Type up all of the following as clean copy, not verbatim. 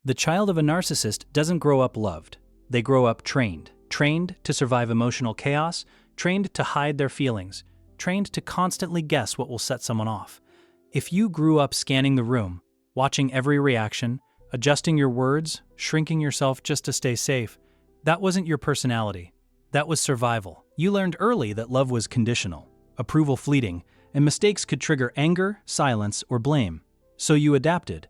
The child of a narcissist doesn't grow up loved. They grow up trained. Trained to survive emotional chaos, trained to hide their feelings, trained to constantly guess what will set someone off. If you grew up scanning the room, watching every reaction, adjusting your words, shrinking yourself just to stay safe, that wasn't your personality. That was survival. You learned early that love was conditional, approval fleeting, and mistakes could trigger anger, silence, or blame. So you adapted.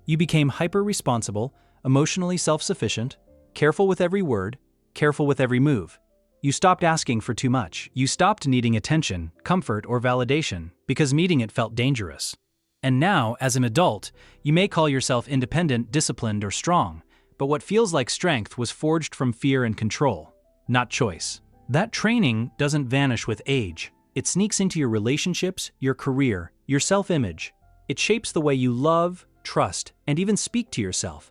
You became hyper-responsible, emotionally self-sufficient, careful with every word, careful with every move. You stopped asking for too much. You stopped needing attention, comfort, or validation because meeting it felt dangerous. And now, as an adult, you may call yourself independent, disciplined, or strong, but what feels like strength was forged from fear and control, not choice. That training doesn't vanish with age. It sneaks into your relationships, your career, your self-image. It shapes the way you love, trust, and even speak to yourself.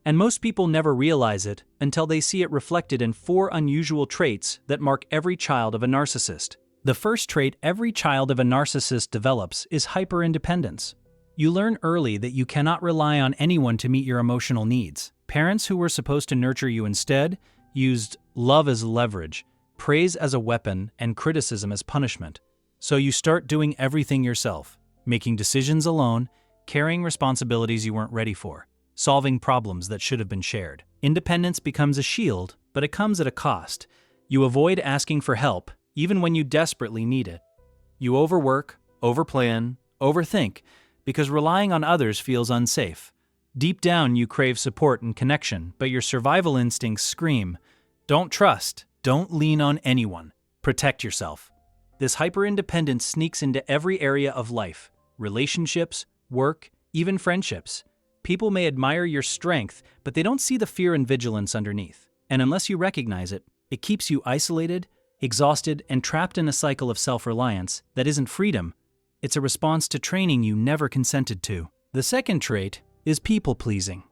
And most people never realize it until they see it reflected in 4 unusual traits that mark every child of a narcissist. The first trait every child of a narcissist develops is hyper-independence. You learn early that you cannot rely on anyone to meet your emotional needs. Parents who were supposed to nurture you instead used love as leverage, praise as a weapon, and criticism as punishment. So you start doing everything yourself, making decisions alone, carrying responsibilities you weren't ready for, solving problems that should have been shared. Independence becomes a shield, but it comes at a cost. You avoid asking for help, even when you desperately need it. You overwork, overplan, overthink, because relying on others feels unsafe. Deep down, you crave support and connection, but your survival instincts scream, don't trust, don't lean on anyone, protect yourself. This hyper-independence sneaks into every area of life, relationships, work, even friendships. People may admire your strength, but they don't see the fear and vigilance underneath. And unless you recognize it, it keeps you isolated, exhausted, and trapped in a cycle of self-reliance that isn't freedom. It's a response to training you never consented to. The second trait is people-pleasing.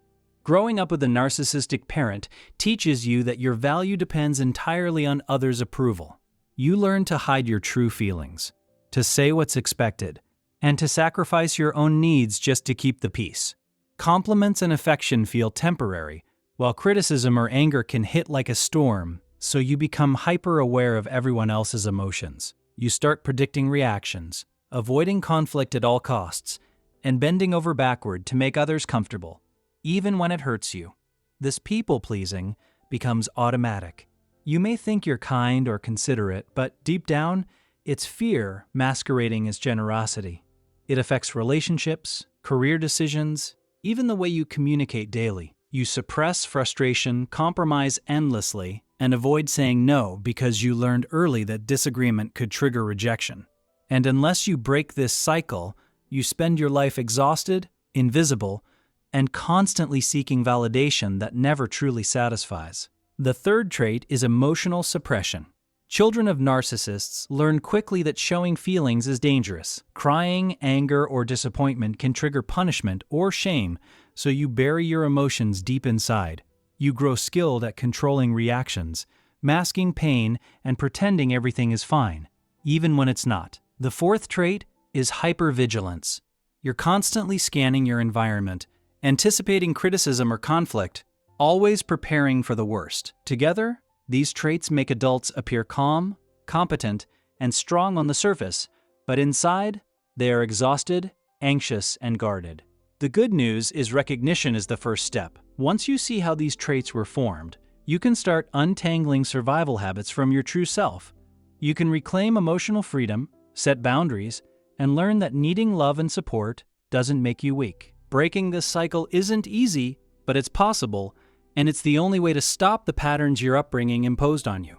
Growing up with a narcissistic parent teaches you that your value depends entirely on others' approval. You learn to hide your true feelings, to say what's expected, and to sacrifice your own needs just to keep the peace. Compliments and affection feel temporary, while criticism or anger can hit like a storm, so you become hyper-aware of everyone else's emotions. You start predicting reactions, avoiding conflict at all costs, and bending over backward to make others comfortable, even when it hurts you. This people-pleasing becomes automatic. You may think you're kind or considerate, but deep down, it's fear masquerading as generosity. It affects relationships, career decisions, even the way you communicate daily. You suppress frustration, compromise endlessly, and avoid saying no because you learned early that disagreement could trigger rejection. And unless you break this cycle, you spend your life exhausted, invisible, and constantly seeking validation that never truly satisfies. The third trait is emotional suppression. Children of narcissists learn quickly that showing feelings is dangerous. Crying, anger, or disappointment can trigger punishment or shame, so you bury your emotions deep inside. You grow skilled at controlling reactions, masking pain, and pretending everything is fine, even when it's not. The fourth trait is hyper-vigilance. You're constantly scanning your environment, anticipating criticism or conflict, always preparing for the worst. Together, these traits make adults appear calm, competent, and strong on the surface, but inside, they are exhausted, anxious, and guarded. The good news is recognition is the first step. Once you see how these traits were formed, you can start untangling survival habits from your true self. You can reclaim emotional freedom, set boundaries, and learn that needing love and support doesn't make you weak. Breaking this cycle isn't easy, but it's possible, and it's the only way to stop the patterns your upbringing imposed on you.